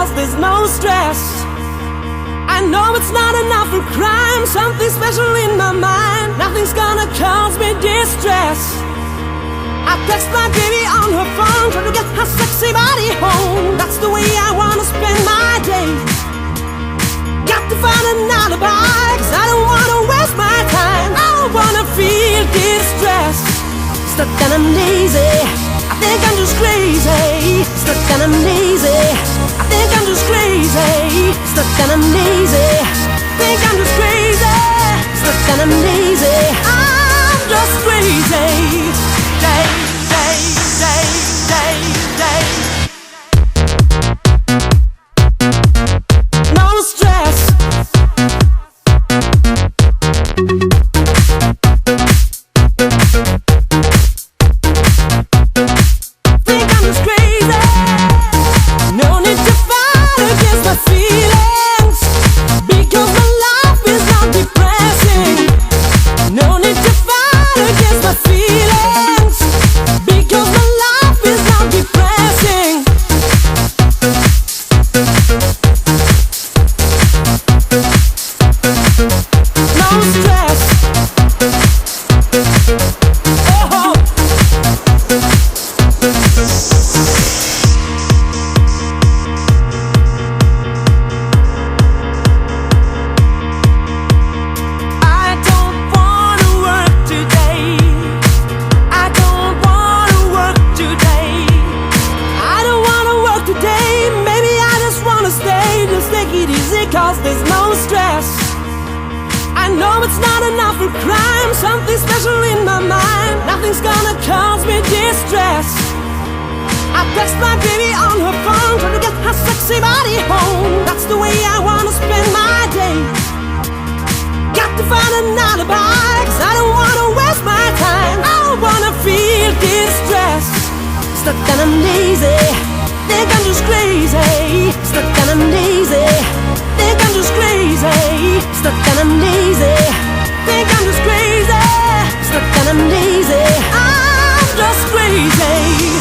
cause there's no stress. I know it's not enough for crime, something special in my mind. Nothing's gonna cause me distress. I text my baby on her phone, trying to get her sexy body home. That's the way I wanna spend my day. Got to find an alibi, cause I don't wanna waste my time. I don't wanna feel distressed. Stuck and I'm lazy, I think I'm just crazy. Stuck and I'm lazy, I think I'm just crazy. Stuck and I'm lazy, think I'm just crazy. Stuck and I'm lazy, I'm just crazy. Day, day, day, day, day. No stress. Think I'm just crazy. No need to fight against my feelings, because my life is not depressing. No need to fight against my feelings, because my life is not depressing. No stress. Oh. I don't wanna work today. I don't wanna work today. I don't wanna work today. Maybe I just wanna stay. Just take it easy, cause there's no stress. I know it's not enough for crime, something special in my mind. Nothing's gonna cause me distress. I text my baby on her phone, trying to get her sexy body home. That's the way I wanna spend my day. Got to find an alibi, cause I don't wanna waste my time. I don't wanna feel distressed. Stuck and I'm lazy, think I'm just crazy. Stuck and I'm lazy, think I'm just crazy. Stuck and I'm lazy, think I'm just crazy. Stuck and I'm lazy, I'm just crazy.